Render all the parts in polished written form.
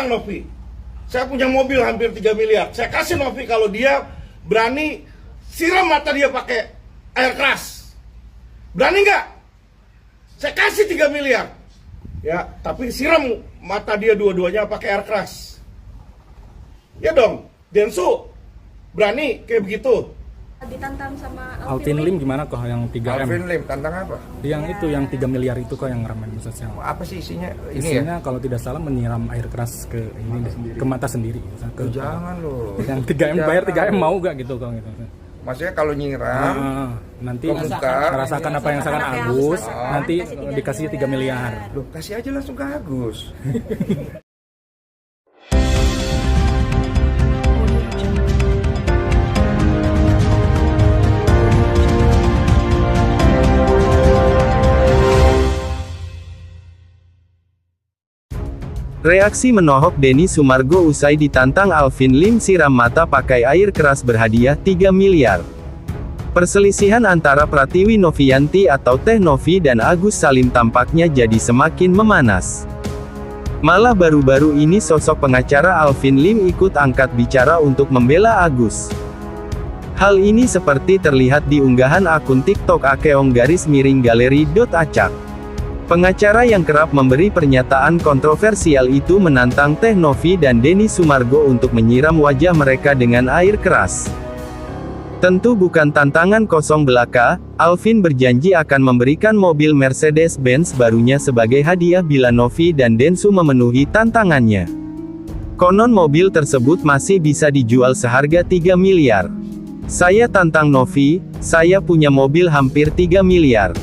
tantang Novi. Saya punya mobil hampir 3 miliar. Saya kasih Novi kalau dia berani siram mata dia pakai air keras. Berani nggak? Saya kasih 3 miliar. Ya, tapi siram mata dia dua-duanya pakai air keras. Ya dong, Densu berani kayak begitu. Ditantang sama Alvin Lim gimana kok yang 3M? Alvin Lim tantang apa? Yang itu yang 3 miliar itu kok yang ramai sosial. Apa sih isinya? Ini Isinya ya? kalau tidak salah menyiram air keras ke ini deh, ke mata sendiri. Ke, Jangan loh. yang 3M bayar 3M mau gak gitu kalau gitu? Maksudnya kalau nyiram Nanti ke muka, merasakan apa yang rasakan Agus, nanti dikasih 3 miliar. loh kasih aja langsung ke Agus. Reaksi menohok Denny Sumargo usai ditantang Alvin Lim siram mata pakai air keras berhadiah 3 miliar. Perselisihan antara Pratiwi Novianti atau Teh Novi dan Agus Salim tampaknya jadi semakin memanas. Malah baru-baru ini sosok pengacara Alvin Lim ikut angkat bicara untuk membela Agus. Hal ini seperti terlihat di unggahan akun TikTok @galeri.acak. Pengacara yang kerap memberi pernyataan kontroversial itu menantang Teh Novi dan Denny Sumargo untuk menyiram wajah mereka dengan air keras. Tentu bukan tantangan kosong belaka, Alvin berjanji akan memberikan mobil Mercedes-Benz barunya sebagai hadiah bila Novi dan Densu memenuhi tantangannya. Konon mobil tersebut masih bisa dijual seharga 3 miliar. Saya tantang Novi, saya punya mobil hampir 3 miliar.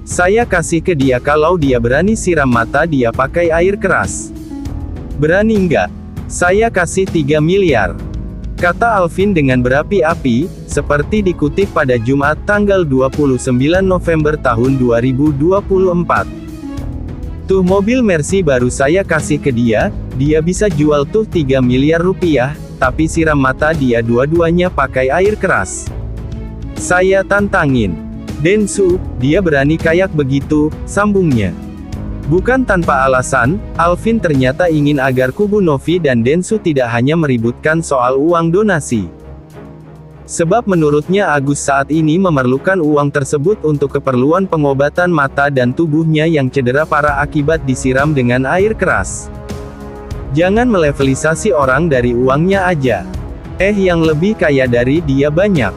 Saya kasih ke dia kalau dia berani siram mata dia pakai air keras. Berani nggak? Saya kasih 3 miliar. Kata Alvin dengan berapi-api, seperti dikutip pada Jumat tanggal 29 November tahun 2024. Tuh mobil Mercy baru saya kasih ke dia bisa jual tuh 3 miliar rupiah, tapi siram mata dia dua-duanya pakai air keras. Saya tantangin. Densu, dia berani kayak begitu, sambungnya. Bukan tanpa alasan, Alvin ternyata ingin agar kubu Novi dan Densu tidak hanya meributkan soal uang donasi. Sebab menurutnya Agus saat ini memerlukan uang tersebut untuk keperluan pengobatan mata dan tubuhnya yang cedera parah akibat disiram dengan air keras. Jangan melevelisasi orang dari uangnya aja. Yang lebih kaya dari dia banyak.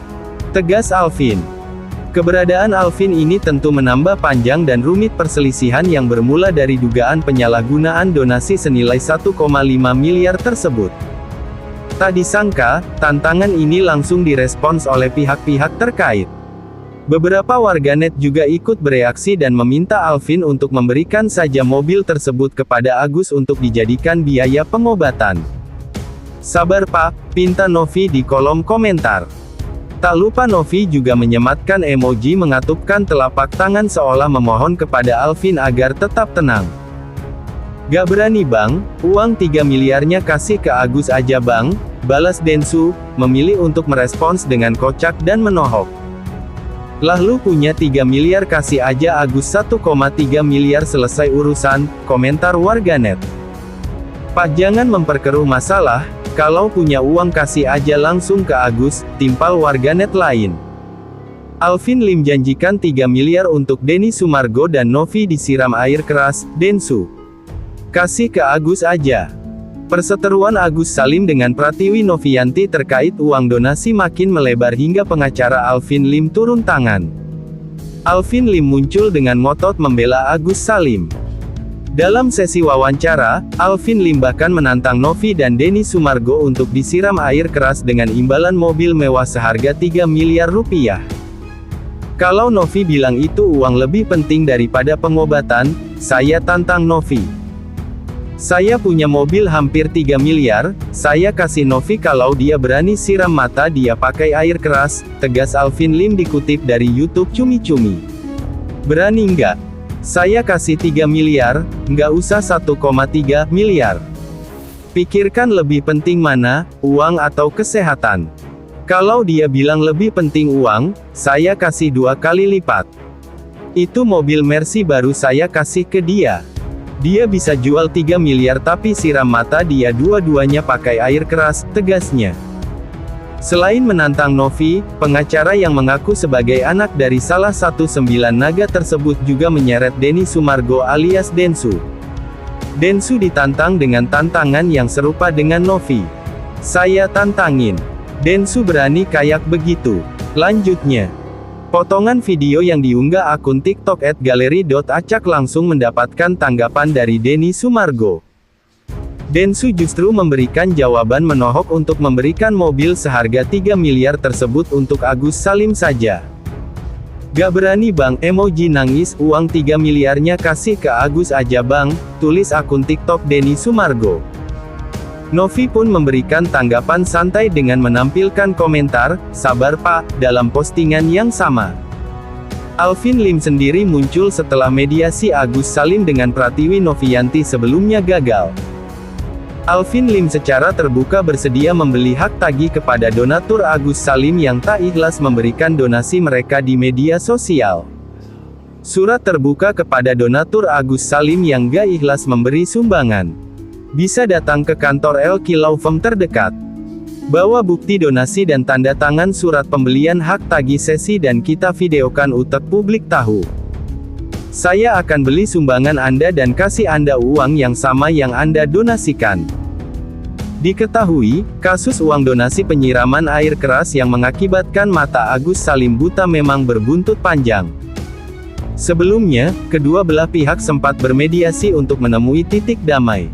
Tegas Alvin. Keberadaan Alvin ini tentu menambah panjang dan rumit perselisihan yang bermula dari dugaan penyalahgunaan donasi senilai 1,5 miliar tersebut. Tak disangka, tantangan ini langsung direspons oleh pihak-pihak terkait. Beberapa warganet juga ikut bereaksi dan meminta Alvin untuk memberikan saja mobil tersebut kepada Agus untuk dijadikan biaya pengobatan. Sabar Pak, pinta Novi di kolom komentar. Tak lupa Novi juga menyematkan emoji mengatupkan telapak tangan seolah memohon kepada Alvin agar tetap tenang. Gak berani bang, uang 3 miliarnya kasih ke Agus aja bang, balas Densu, memilih untuk merespons dengan kocak dan menohok. Lah lu punya 3 miliar kasih aja Agus 1,3 miliar selesai urusan, komentar warganet. Pak jangan memperkeruh masalah. Kalau punya uang kasih aja langsung ke Agus, timpal warganet lain. Alvin Lim janjikan 3 miliar untuk Denny Sumargo dan Novi disiram air keras, Densu. Kasih ke Agus aja. Perseteruan Agus Salim dengan Pratiwi Novianti terkait uang donasi makin melebar hingga pengacara Alvin Lim turun tangan. Alvin Lim muncul dengan ngotot membela Agus Salim. Dalam sesi wawancara, Alvin Lim bahkan menantang Novi dan Denny Sumargo untuk disiram air keras dengan imbalan mobil mewah seharga 3 miliar rupiah. Kalau Novi bilang itu uang lebih penting daripada pengobatan, saya tantang Novi. Saya punya mobil hampir 3 miliar, saya kasih Novi kalau dia berani siram mata dia pakai air keras, tegas Alvin Lim dikutip dari YouTube Cumi Cumi. Berani nggak? Saya kasih 3 miliar, nggak usah 1,3 miliar. Pikirkan lebih penting mana, uang atau kesehatan. Kalau dia bilang lebih penting uang, saya kasih 2 kali lipat. Itu mobil Mercy baru saya kasih ke dia. Dia bisa jual 3 miliar tapi siram mata dia dua-duanya pakai air keras, tegasnya. Selain menantang Novi, pengacara yang mengaku sebagai anak dari salah satu 9 naga tersebut juga menyeret Denny Sumargo alias Densu. Densu ditantang dengan tantangan yang serupa dengan Novi. "Saya tantangin. Densu berani kayak begitu," lanjutnya. Potongan video yang diunggah akun TikTok @galeri.acak langsung mendapatkan tanggapan dari Denny Sumargo. Densu justru memberikan jawaban menohok untuk memberikan mobil seharga 3 miliar tersebut untuk Agus Salim saja. "Gak berani bang, emoji nangis, uang 3 miliarnya kasih ke Agus aja bang," tulis akun TikTok Denny Sumargo. Novi pun memberikan tanggapan santai dengan menampilkan komentar, "Sabar pak," dalam postingan yang sama. Alvin Lim sendiri muncul setelah mediasi Agus Salim dengan Pratiwi Novianti sebelumnya gagal. Alvin Lim secara terbuka bersedia membeli hak tagih kepada donatur Agus Salim yang tak ikhlas memberikan donasi mereka di media sosial. Surat terbuka kepada donatur Agus Salim yang gak ikhlas memberi sumbangan. Bisa datang ke kantor LQ Law Firm terdekat. Bawa bukti donasi dan tanda tangan surat pembelian hak tagih sesi dan kita videokan untuk publik tahu. Saya akan beli sumbangan Anda dan kasih Anda uang yang sama yang Anda donasikan. Diketahui, kasus uang donasi penyiraman air keras yang mengakibatkan mata Agus Salim buta memang berbuntut panjang. Sebelumnya, kedua belah pihak sempat bermediasi untuk menemui titik damai.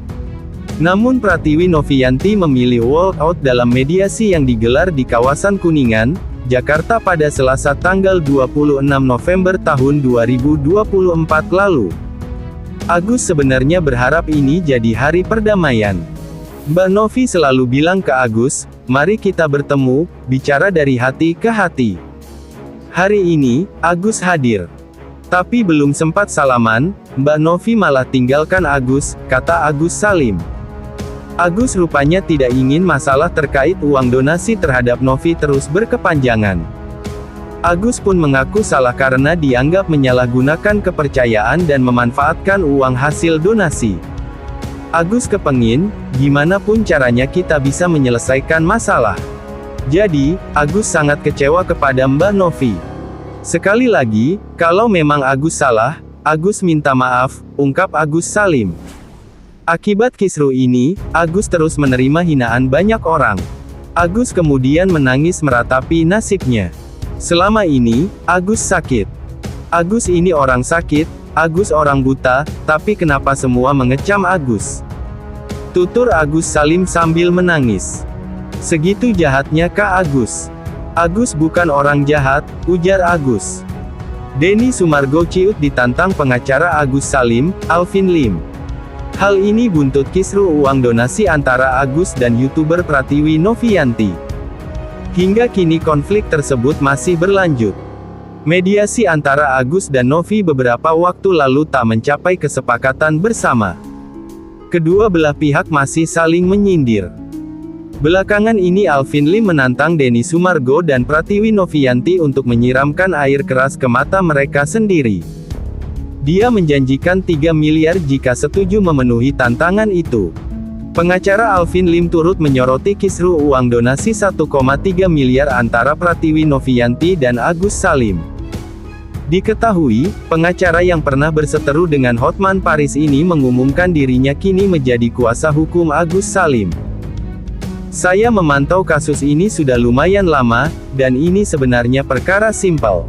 Namun Pratiwi Novianti memilih walk out dalam mediasi yang digelar di kawasan Kuningan, Jakarta pada Selasa tanggal 26 November tahun 2024 lalu. Agus sebenarnya berharap ini jadi hari perdamaian. Mbak Novi selalu bilang ke Agus, "Mari kita bertemu, bicara dari hati ke hati." Hari ini, Agus hadir. Tapi belum sempat salaman, Mbak Novi malah tinggalkan Agus, kata Agus Salim. Agus rupanya tidak ingin masalah terkait uang donasi terhadap Novi terus berkepanjangan. Agus pun mengaku salah karena dianggap menyalahgunakan kepercayaan dan memanfaatkan uang hasil donasi. Agus kepengin, gimana pun caranya kita bisa menyelesaikan masalah. Jadi, Agus sangat kecewa kepada Mbak Novi. Sekali lagi, kalau memang Agus salah, Agus minta maaf, ungkap Agus Salim. Akibat kisruh ini, Agus terus menerima hinaan banyak orang. Agus kemudian menangis meratapi nasibnya. Selama ini, Agus sakit. Agus ini orang sakit, Agus orang buta, tapi kenapa semua mengecam Agus? Tutur Agus Salim sambil menangis. Segitu jahatnya Kak Agus. Agus bukan orang jahat, ujar Agus. Denny Sumargo ciut ditantang pengacara Agus Salim, Alvin Lim. Hal ini buntut kisruh uang donasi antara Agus dan YouTuber Pratiwi Novianti. Hingga kini konflik tersebut masih berlanjut. Mediasi antara Agus dan Novi beberapa waktu lalu tak mencapai kesepakatan bersama. Kedua belah pihak masih saling menyindir. Belakangan ini Alvin Lim menantang Denny Sumargo dan Pratiwi Novianti untuk menyiramkan air keras ke mata mereka sendiri. Dia menjanjikan 3 miliar jika setuju memenuhi tantangan itu. Pengacara Alvin Lim turut menyoroti kisruh uang donasi 1,3 miliar antara Pratiwi Novianti dan Agus Salim. Diketahui, pengacara yang pernah berseteru dengan Hotman Paris ini mengumumkan dirinya kini menjadi kuasa hukum Agus Salim. "Saya memantau kasus ini sudah lumayan lama, dan ini sebenarnya perkara simpel.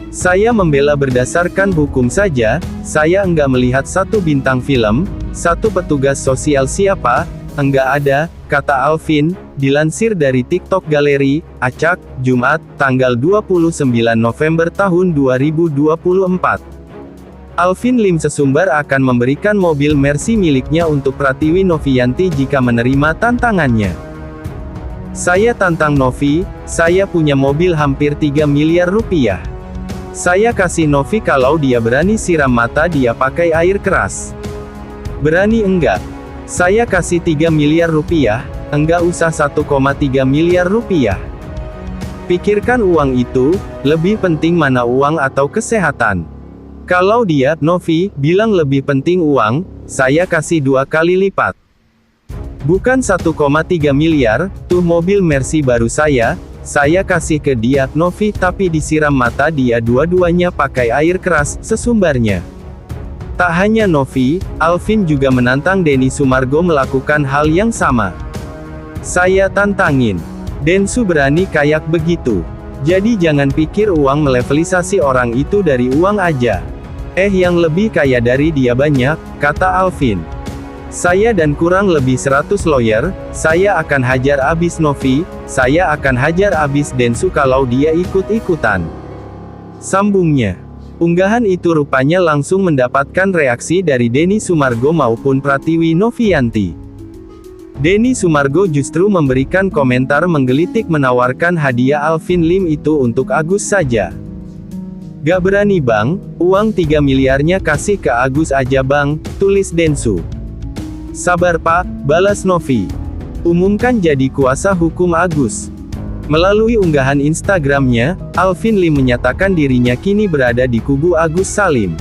Saya membela berdasarkan hukum saja, saya enggak melihat satu bintang film, satu petugas sosial siapa, enggak ada," kata Alvin, dilansir dari TikTok Galeri, Acak, Jumat, tanggal 29 November tahun 2024. Alvin Lim sesumbar akan memberikan mobil Mercy miliknya untuk Pratiwi Novianti jika menerima tantangannya. "Saya tantang Novi, saya punya mobil hampir 3 miliar rupiah. Saya kasih Novi kalau dia berani siram mata dia pakai air keras. Berani enggak? Saya kasih 3 miliar rupiah, enggak usah 1,3 miliar rupiah. Pikirkan uang itu, lebih penting mana uang atau kesehatan. Kalau dia, Novi, bilang lebih penting uang, saya kasih 2 kali lipat. Bukan 1,3 miliar, tuh mobil Mercy baru saya kasih ke dia, Novi, tapi disiram mata dia dua-duanya pakai air keras, sesumbarnya. Tak hanya Novi, Alvin juga menantang Denny Sumargo melakukan hal yang sama. Saya tantangin. Densu berani kayak begitu. Jadi jangan pikir uang melevelisasi orang itu dari uang aja. Yang lebih kaya dari dia banyak, kata Alvin. Saya dan kurang lebih 100 lawyer, saya akan hajar abis Novi, saya akan hajar abis Densu kalau dia ikut-ikutan. Sambungnya. Unggahan itu rupanya langsung mendapatkan reaksi dari Denny Sumargo maupun Pratiwi Novianti. Denny Sumargo justru memberikan komentar menggelitik menawarkan hadiah Alvin Lim itu untuk Agus saja. Gak berani bang, uang 3 miliarnya kasih ke Agus aja bang, tulis Densu. Sabar pak, balas Novi. Umumkan jadi kuasa hukum Agus. Melalui unggahan Instagramnya, Alvin Lim menyatakan dirinya kini berada di kubu Agus Salim.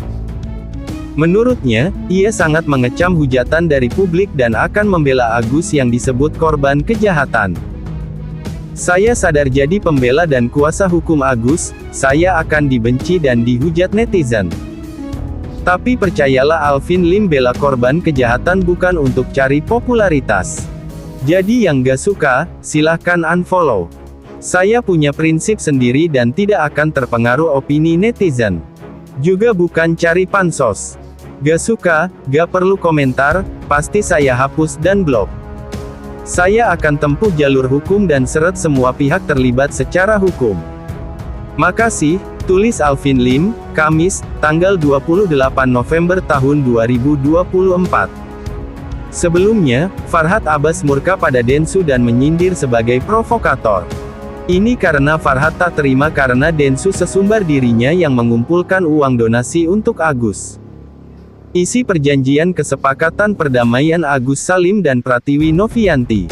Menurutnya, ia sangat mengecam hujatan dari publik dan akan membela Agus yang disebut korban kejahatan. Saya sadar jadi pembela dan kuasa hukum Agus, saya akan dibenci dan dihujat netizen. Tapi percayalah Alvin Lim bela korban kejahatan bukan untuk cari popularitas. Jadi yang gak suka, silahkan unfollow. Saya punya prinsip sendiri dan tidak akan terpengaruh opini netizen. Juga bukan cari pansos. Gak suka, gak perlu komentar, pasti saya hapus dan blok. Saya akan tempuh jalur hukum dan seret semua pihak terlibat secara hukum. Makasih, tulis Alvin Lim, Kamis, tanggal 28 November tahun 2024. Sebelumnya, Farhad Abbas murka pada Densu dan menyindir sebagai provokator. Ini karena Farhad tak terima karena Densu sesumbar dirinya yang mengumpulkan uang donasi untuk Agus. Isi perjanjian kesepakatan perdamaian Agus Salim dan Pratiwi Novianti.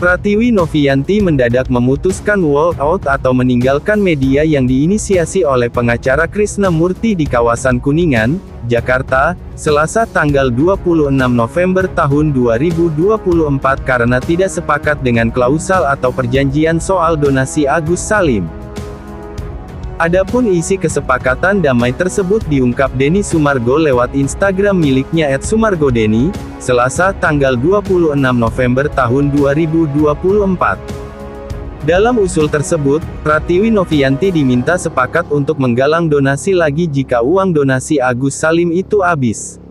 Pratiwi Novianti mendadak memutuskan walk out atau meninggalkan media yang diinisiasi oleh pengacara Krishna Murthy di kawasan Kuningan, Jakarta, Selasa tanggal 26 November tahun 2024 karena tidak sepakat dengan klausal atau perjanjian soal donasi Agus Salim. Adapun isi kesepakatan damai tersebut diungkap Denny Sumargo lewat Instagram miliknya @sumargodeni, Selasa tanggal 26 November tahun 2024. Dalam usul tersebut, Pratiwi Novianti diminta sepakat untuk menggalang donasi lagi jika uang donasi Agus Salim itu habis.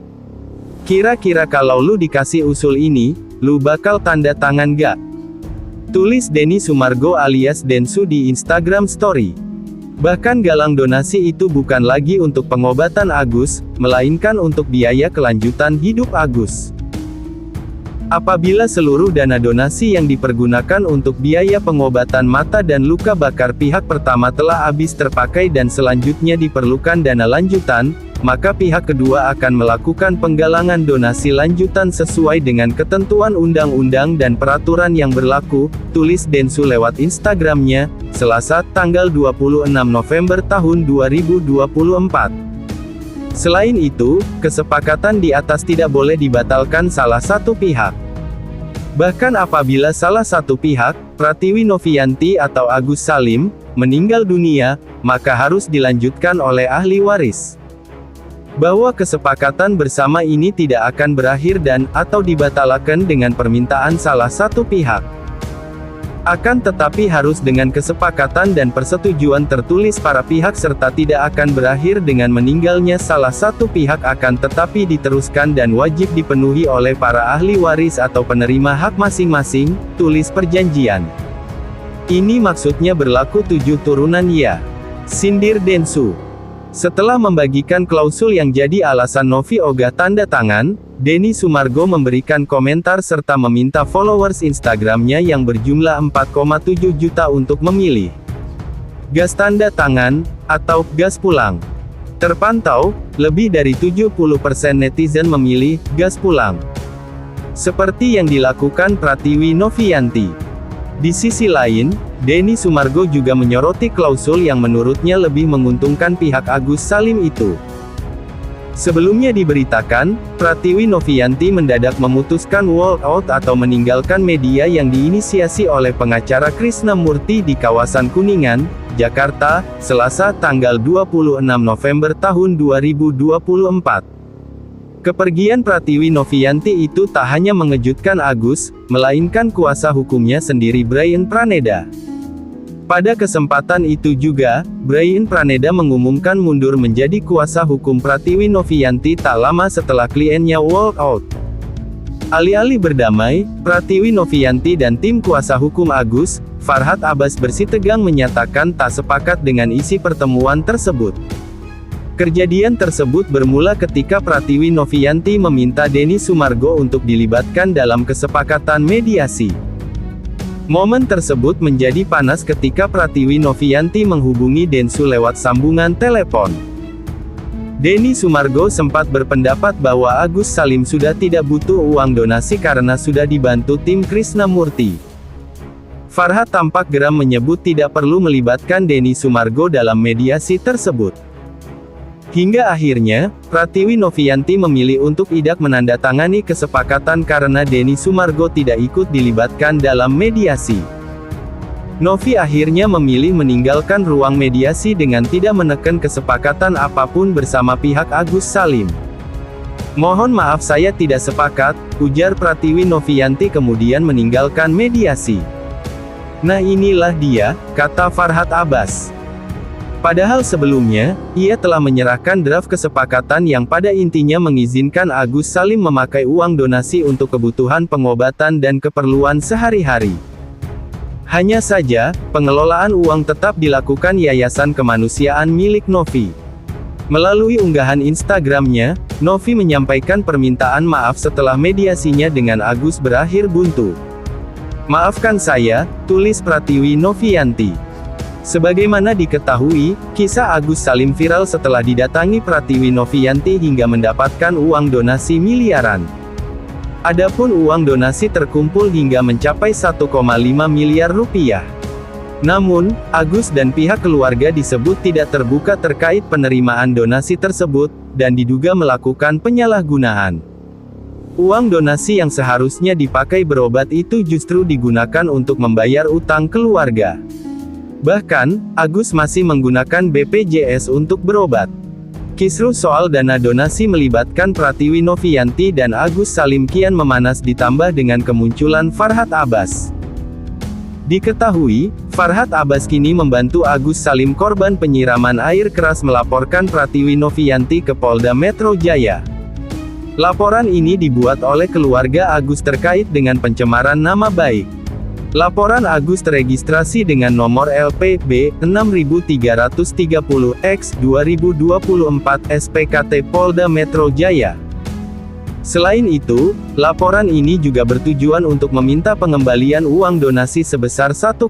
Kira-kira kalau lu dikasih usul ini, lu bakal tanda tangan gak? Tulis Denny Sumargo alias Densu di Instagram Story. Bahkan galang donasi itu bukan lagi untuk pengobatan Agus, melainkan untuk biaya kelanjutan hidup Agus. Apabila seluruh dana donasi yang dipergunakan untuk biaya pengobatan mata dan luka bakar pihak pertama telah habis terpakai dan selanjutnya diperlukan dana lanjutan, maka pihak kedua akan melakukan penggalangan donasi lanjutan sesuai dengan ketentuan undang-undang dan peraturan yang berlaku, tulis Densu lewat Instagramnya, Selasa, tanggal 26 November tahun 2024. Selain itu, kesepakatan di atas tidak boleh dibatalkan salah satu pihak. Bahkan apabila salah satu pihak, Pratiwi Novianti atau Agus Salim, meninggal dunia, maka harus dilanjutkan oleh ahli waris. Bahwa kesepakatan bersama ini tidak akan berakhir dan, atau dibatalkan dengan permintaan salah satu pihak. Akan tetapi harus dengan kesepakatan dan persetujuan tertulis para pihak serta tidak akan berakhir dengan meninggalnya salah satu pihak akan tetapi diteruskan dan wajib dipenuhi oleh para ahli waris atau penerima hak masing-masing, tulis perjanjian. Ini maksudnya berlaku 7 turunan ya. Sindir Densu. Setelah membagikan klausul yang jadi alasan Novi ogah tanda tangan, Denny Sumargo memberikan komentar serta meminta followers Instagramnya yang berjumlah 4,7 juta untuk memilih gas tanda tangan, atau gas pulang. Terpantau, lebih dari 70% netizen memilih gas pulang. Seperti yang dilakukan Pratiwi Novianti. Di sisi lain, Denny Sumargo juga menyoroti klausul yang menurutnya lebih menguntungkan pihak Agus Salim itu. Sebelumnya diberitakan, Pratiwi Novianti mendadak memutuskan walk out atau meninggalkan media yang diinisiasi oleh pengacara Krisnamurti di kawasan Kuningan, Jakarta, Selasa tanggal 26 November tahun 2024. Kepergian Pratiwi Novianti itu tak hanya mengejutkan Agus, melainkan kuasa hukumnya sendiri Brian Praneda. Pada kesempatan itu juga, Brian Praneda mengumumkan mundur menjadi kuasa hukum Pratiwi Novianti tak lama setelah kliennya walk out. Alih-alih berdamai, Pratiwi Novianti dan tim kuasa hukum Agus, Farhad Abbas bersitegang menyatakan tak sepakat dengan isi pertemuan tersebut. Kejadian tersebut bermula ketika Pratiwi Novianti meminta Denny Sumargo untuk dilibatkan dalam kesepakatan mediasi. Momen tersebut menjadi panas ketika Pratiwi Novianti menghubungi Densu lewat sambungan telepon. Denny Sumargo sempat berpendapat bahwa Agus Salim sudah tidak butuh uang donasi karena sudah dibantu tim Krisnamurti. Farhad tampak geram menyebut tidak perlu melibatkan Denny Sumargo dalam mediasi tersebut. Hingga akhirnya, Pratiwi Novianti memilih untuk tidak menandatangani kesepakatan karena Denny Sumargo tidak ikut dilibatkan dalam mediasi. Novi akhirnya memilih meninggalkan ruang mediasi dengan tidak menekan kesepakatan apapun bersama pihak Agus Salim. "Mohon maaf saya tidak sepakat," ujar Pratiwi Novianti kemudian meninggalkan mediasi. "Nah inilah dia," kata Farhad Abbas. Padahal sebelumnya, ia telah menyerahkan draft kesepakatan yang pada intinya mengizinkan Agus Salim memakai uang donasi untuk kebutuhan pengobatan dan keperluan sehari-hari. Hanya saja, pengelolaan uang tetap dilakukan Yayasan Kemanusiaan milik Novi. Melalui unggahan Instagramnya, Novi menyampaikan permintaan maaf setelah mediasinya dengan Agus berakhir buntu. "Maafkan saya," tulis Pratiwi Novianti. Sebagaimana diketahui, kisah Agus Salim viral setelah didatangi Pratiwi Novianti hingga mendapatkan uang donasi miliaran. Adapun uang donasi terkumpul hingga mencapai 1,5 miliar rupiah. Namun, Agus dan pihak keluarga disebut tidak terbuka terkait penerimaan donasi tersebut, dan diduga melakukan penyalahgunaan. Uang donasi yang seharusnya dipakai berobat itu justru digunakan untuk membayar utang keluarga. Bahkan, Agus masih menggunakan BPJS untuk berobat. Kisruh soal dana donasi melibatkan Pratiwi Novianti dan Agus Salim kian memanas ditambah dengan kemunculan Farhad Abbas. Diketahui, Farhad Abbas kini membantu Agus Salim korban penyiraman air keras melaporkan Pratiwi Novianti ke Polda Metro Jaya. Laporan ini dibuat oleh keluarga Agus terkait dengan pencemaran nama baik. Laporan Agus teregistrasi dengan nomor LPB 6330X2024 SPKT Polda Metro Jaya. Selain itu, laporan ini juga bertujuan untuk meminta pengembalian uang donasi sebesar 1,5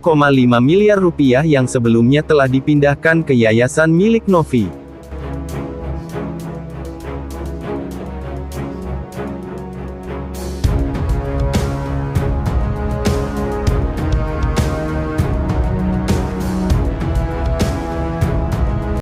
miliar rupiah yang sebelumnya telah dipindahkan ke yayasan milik Novi.